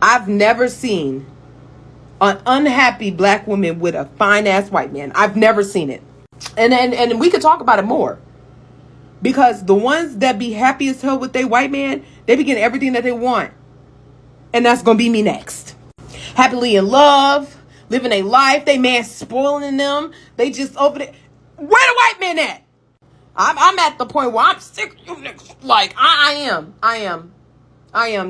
I've never seen an unhappy black woman with a fine ass white man. I've never seen it. And we could talk about it more. Because the ones that be happy as hell with their white man, they be getting everything that they want. And that's gonna be me next. Happily in love, living a life, they man spoiling them. They just over there. Where the white man at? I'm at the point where I'm sick of you niggas. Like, I am.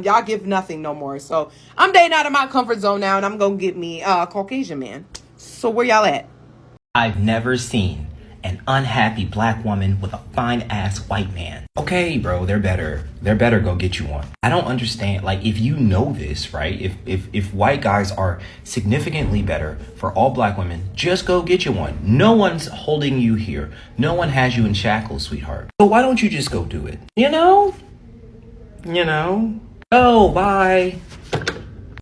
Y'all give nothing no more. So I'm dating out of my comfort zone now, and I'm gonna get me a Caucasian man. So where y'all at? I've never seen an unhappy black woman with a fine ass white man. Okay, bro, they're better. They're better, go get you one. I don't understand, like, if you know this, right? If white guys are significantly better for all black women, just go get you one. No one's holding you here. No one has you in shackles, sweetheart. So why don't you just go do it? You know? Oh, bye.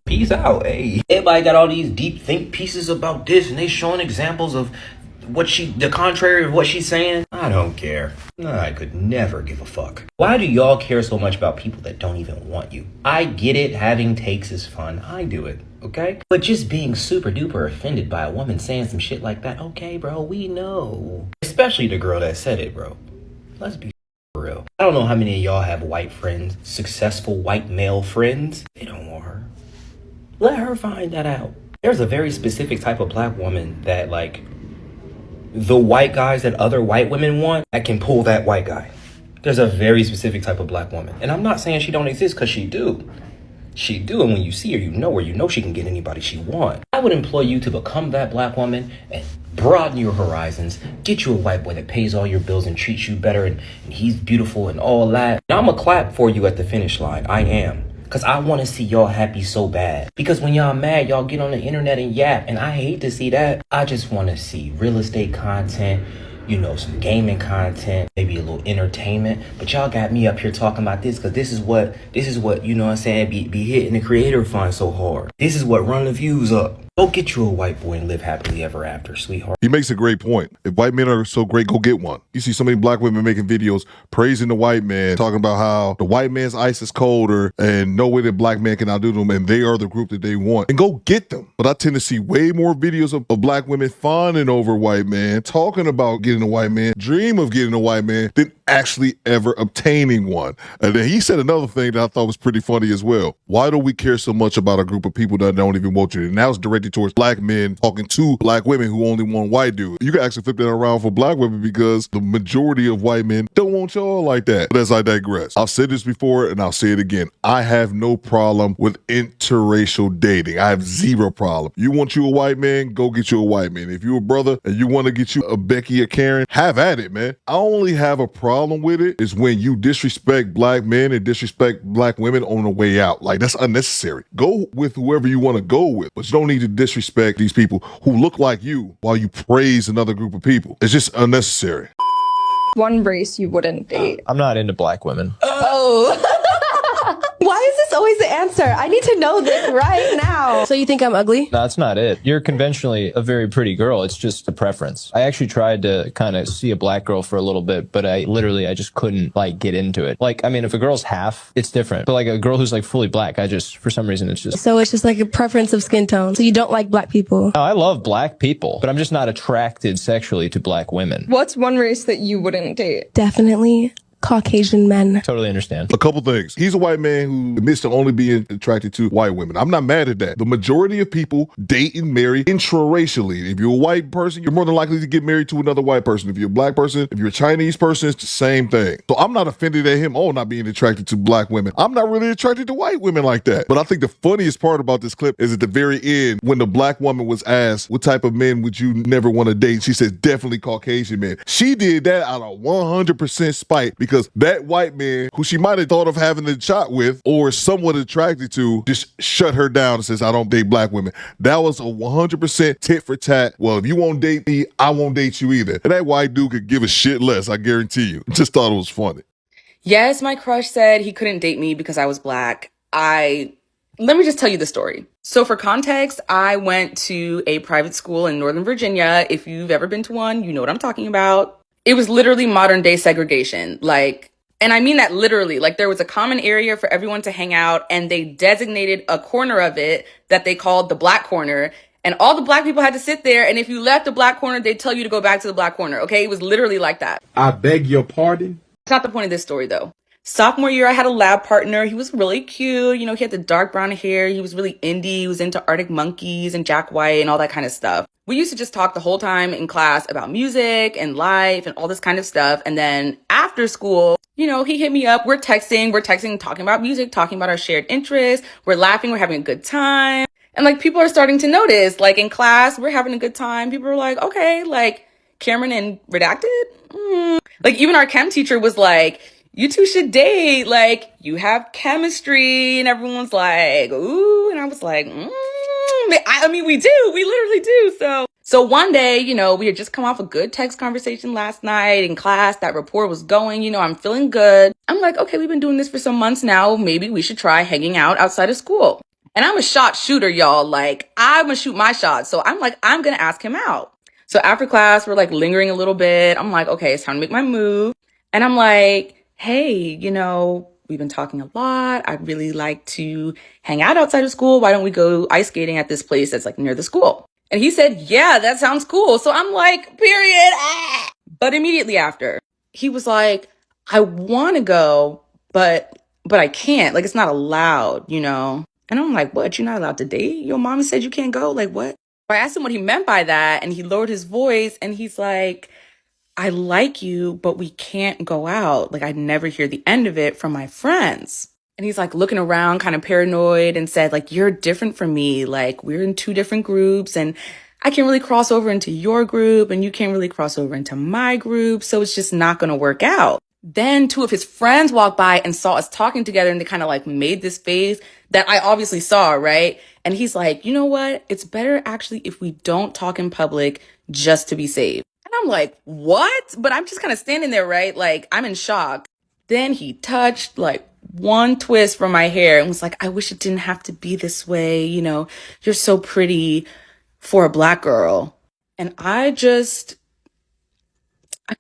Peace out, hey. Everybody got all these deep think pieces about this, and they showing examples of the contrary of what she's saying. I don't care. I could never give a fuck. Why do y'all care so much about people that don't even want you? I get it, having takes is fun. I do it, okay? But just being super duper offended by a woman saying some shit like that, okay, bro, we know. Especially the girl that said it, bro. Let's be for real. I don't know how many of y'all have white friends, successful white male friends. They don't want her. Let her find that out. There's a very specific type of black woman that, like, the white guys that other white women want, that can pull that white guy. There's a very specific type of black woman. And I'm not saying she don't exist, because she do. She do, and when you see her, you know her. You know she can get anybody she wants. I would implore you to become that black woman and broaden your horizons. Get you a white boy that pays all your bills and treats you better, and he's beautiful and all that. And I'm going to clap for you at the finish line. I am. Because I want to see y'all happy so bad. Because when y'all mad, y'all get on the internet and yap. And I hate to see that. I just want to see real estate content, you know, some gaming content, maybe a little entertainment. But y'all got me up here talking about this because this is what, you know what I'm saying, be hitting the creator fund so hard. This is what run the views up. Go get you a white boy and live happily ever after, sweetheart. He makes a great point. If white men are so great, go get one. You see so many black women making videos praising the white man, talking about how the white man's ice is colder and no way that black man can outdo them, and they are the group that they want. And go get them. But I tend to see way more videos of black women fawning over white man, talking about getting a white man, dream of getting a white man, than actually ever obtaining one. And then he said another thing that I thought was pretty funny as well. Why do we care so much about a group of people that don't even want you? And that was directed towards black men talking to black women who only want white dudes. You can actually flip that around for black women because the majority of white men don't want y'all like that. But as I digress, I've said this before and I'll say it again. I have no problem with interracial dating. I have zero problem. You want you a white man, go get you a white man. If you're a brother and you want to get you a Becky or Karen, have at it, man. I only have a problem with it is when you disrespect black men and disrespect black women on the way out. Like, that's unnecessary. Go with whoever you want to go with, but you don't need to disrespect these people who look like you while you praise another group of people. It's just unnecessary. One race you wouldn't date. I'm not into black women. Oh. Why is this always the answer? I need to know this right now. So you think I'm ugly? No, that's not it. You're conventionally a very pretty girl. It's just a preference. I actually tried to kind of see a black girl for a little bit, but I just couldn't like get into it. Like, I mean, if a girl's half, it's different. But like a girl who's like fully black, for some reason, it's just... So it's just like a preference of skin tone. So you don't like black people? No, I love black people, but I'm just not attracted sexually to black women. What's one race that you wouldn't date? Definitely Caucasian men. Totally understand. A couple things. He's a white man who admits to only being attracted to white women. I'm not mad at that. The majority of people date and marry intraracially. If you're a white person, you're more than likely to get married to another white person. If you're a black person, if you're a Chinese person, it's the same thing. So I'm not offended at him, not being attracted to black women. I'm not really attracted to white women like that. But I think the funniest part about this clip is at the very end when the black woman was asked, what type of men would you never want to date? She said, definitely Caucasian men. She did that out of 100% spite because that white man who she might have thought of having a shot with or somewhat attracted to just shut her down and says, I don't date black women. That was a 100% tit for tat. Well, if you won't date me, I won't date you either. And that white dude could give a shit less, I guarantee you. Just thought it was funny. Yes, my crush said he couldn't date me because I was black. Let me just tell you the story. So for context, I went to a private school in Northern Virginia. If you've ever been to one, you know what I'm talking about. It was literally modern day segregation. Like, And I mean that literally. Like, there was a common area for everyone to hang out, and they designated a corner of it that they called the black corner. And all the black people had to sit there. And if you left the black corner, they'd tell you to go back to the black corner. Okay? It was literally like that. I beg your pardon? That's not the point of this story, though. Sophomore year, I had a lab partner. He was really cute. You know, he had the dark brown hair. He was really indie. He was into Arctic Monkeys and Jack White and all that kind of stuff. We used to just talk the whole time in class about music and life and all this kind of stuff. And then after school, you know, he hit me up. We're texting, talking about music, talking about our shared interests. We're laughing. We're having a good time. And like, people are starting to notice, like, in class, we're having a good time. People are like, okay, like, Cameron and Redacted? Like, even our chem teacher was like, you two should date. Like, you have chemistry. And everyone's like, ooh. And I was like, I mean, we do. We literally do. So one day, you know, we had just come off a good text conversation last night in class. That rapport was going. You know, I'm feeling good. I'm like, okay, we've been doing this for some months now. Maybe we should try hanging out outside of school. And I'm a shot shooter, y'all. Like, I'm gonna shoot my shot. So I'm like, I'm gonna ask him out. So after class, we're like lingering a little bit. I'm like, okay, it's time to make my move. And I'm like, hey, you know, we've been talking a lot. I'd really like to hang out outside of school. Why don't we go ice skating at this place that's like near the school? And he said, yeah, that sounds cool. So I'm like, period. But immediately after, he was like, I want to go, but I can't. Like, it's not allowed, you know? And I'm like, what? You're not allowed to date? Your mom said you can't go? Like, what? I asked him what he meant by that, and he lowered his voice, and he's like, I like you, but we can't go out. Like, I'd never hear the end of it from my friends. And he's like looking around, kind of paranoid, and said, like, you're different from me. Like, we're in two different groups, and I can't really cross over into your group, and you can't really cross over into my group. So it's just not going to work out. Then two of his friends walked by and saw us talking together, and they kind of like made this face that I obviously saw, right? And he's like, you know what? It's better actually if we don't talk in public just to be safe. And I'm like, what? But I'm just kind of standing there, right? Like, I'm in shock. Then he touched like one twist from my hair and was like, I wish it didn't have to be this way. You know, you're so pretty for a black girl. And I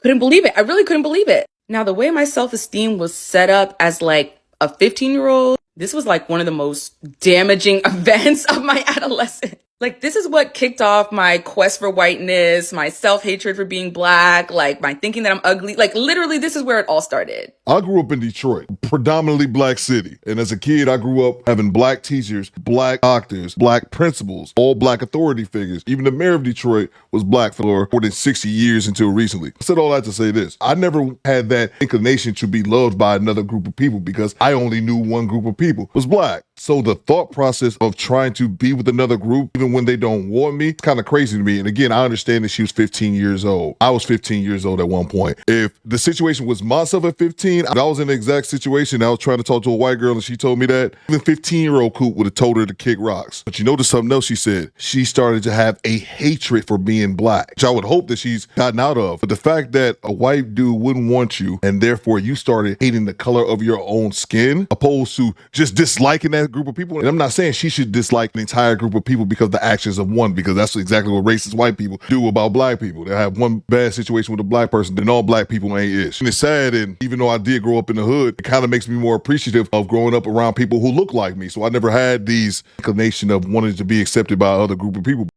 couldn't believe it. I really couldn't believe it. Now, the way my self-esteem was set up as like a 15-year-old, this was like one of the most damaging events of my adolescence. Like, this is what kicked off my quest for whiteness, my self-hatred for being black, like my thinking that I'm ugly. Like, literally, this is where it all started. I grew up in Detroit, predominantly black city. And as a kid, I grew up having black teachers, black doctors, black principals, all black authority figures. Even the mayor of Detroit was black for more than 60 years until recently. I said all that to say this. I never had that inclination to be loved by another group of people because I only knew one group of people was black. So the thought process of trying to be with another group, even when they don't want me, it's kind of crazy to me. And again, I understand that she was 15 years old. I was 15 years old at one point. If the situation was myself at 15, I was in the exact situation. I was trying to talk to a white girl and she told me that. Even 15-year-old Coop would have told her to kick rocks. But you notice something else she said. She started to have a hatred for being black, which I would hope that she's gotten out of. But the fact that a white dude wouldn't want you and therefore you started hating the color of your own skin opposed to just disliking that group of people. And I'm not saying she should dislike the entire group of people because of the actions of one, because that's exactly what racist white people do about black people. They have one bad situation with a black person, then all black people ain't ish. And it's sad, and even though I did grow up in the hood, it kind of makes me more appreciative of growing up around people who look like me. So I never had these inclination of wanting to be accepted by other group of people.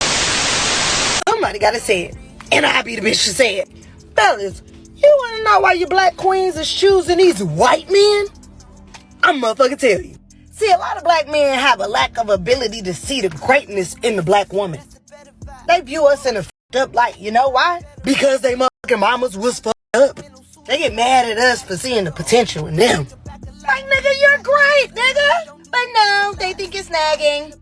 Somebody gotta say it, and I be the bitch to say it. Fellas, you wanna know why you black queens is choosing these white men? I'm motherfucking tell you. See, a lot of black men have a lack of ability to see the greatness in the black woman. They view us in a fucked up light. You know why? Because they motherfucking mamas was fucked up. They get mad at us for seeing the potential in them. Like, nigga, you're great, nigga. But no, they think it's nagging.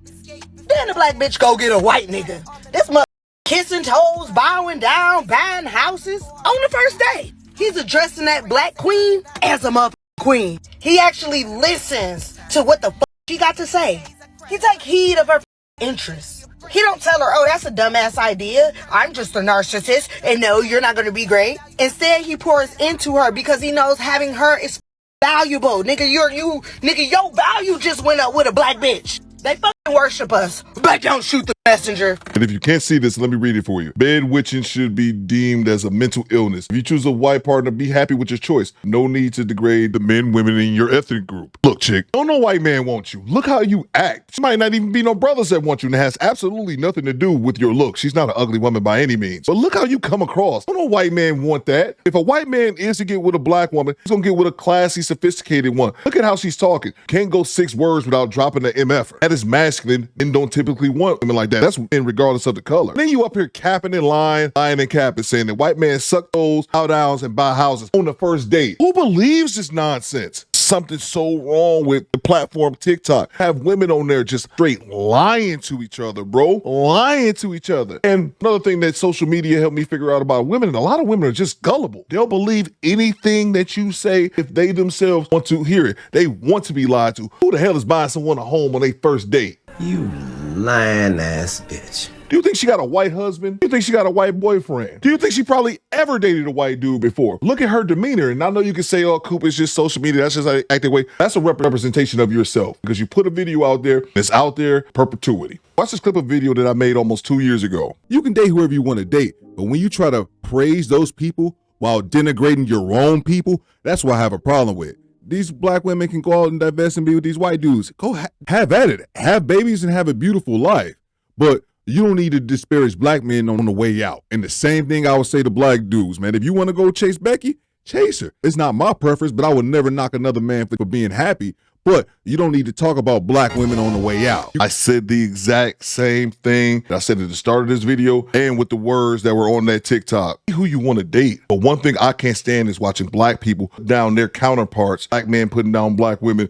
Then the black bitch go get a white nigga. This motherfucker kissing toes, bowing down, buying houses on the first day. He's addressing that black queen as a motherfucking queen. He actually listens to what the fuck she got to say. He take heed of her interests. He don't tell her, oh, that's a dumbass idea. I'm just a narcissist, and no, you're not gonna be great. Instead, he pours into her because he knows having her is valuable. Nigga, your value just went up with a black bitch. They fucking worship us, but don't shoot the messenger. And if you can't see this, let me read it for you. Bed witching should be deemed as a mental illness. If you choose a white partner, be happy with your choice. No need to degrade the men, women in your ethnic group. Look, chick, don't no white man want you. Look how you act. She might not even be no brothers that want you, and it has absolutely nothing to do with your look. She's not an ugly woman by any means. But look how you come across. Don't no white man want that. If a white man is to get with a black woman, he's gonna get with a classy, sophisticated one. Look at how she's talking. Can't go 6 words without dropping the MF. That is masculine and don't typically want women like that. That's in regardless of the color. Then you up here capping and lying and capping, saying that white men suck those, bow downs, and buy houses on the first date. Who believes this nonsense? Something so wrong with the platform TikTok. Have women on there just straight lying to each other, bro. Lying to each other. And another thing that social media helped me figure out about women, and a lot of women are just gullible. They'll believe anything that you say if they themselves want to hear it. They want to be lied to. Who the hell is buying someone a home on their first date? You lying ass bitch. Do you think she got a white husband? Do you think she got a white boyfriend? Do you think she probably ever dated a white dude before? Look at her demeanor. And I know you can say, oh, Coop, it's just social media. That's just how they act that way. That's a representation of yourself because you put a video out there, it's out there, perpetuity. Watch this clip of video that I made almost 2 years ago. You can date whoever you want to date, but when you try to praise those people while denigrating your own people, that's what I have a problem with. These black women can go out and divest and be with these white dudes. Go have at it. Have babies and have a beautiful life. But you don't need to disparage black men on the way out. And the same thing I would say to black dudes, man. If you want to go chase Becky, chase her. It's not my preference, but I would never knock another man for being happy. But you don't need to talk about black women on the way out. I said the exact same thing that I said at the start of this video and with the words that were on that TikTok. Be who you want to date. But one thing I can't stand is watching black people put down their counterparts. Black men putting down black women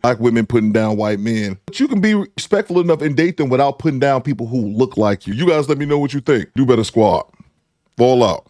putting down white men. But you can be respectful enough and date them without putting down people who look like you. You guys let me know what you think. Do Better Squad. Fall out.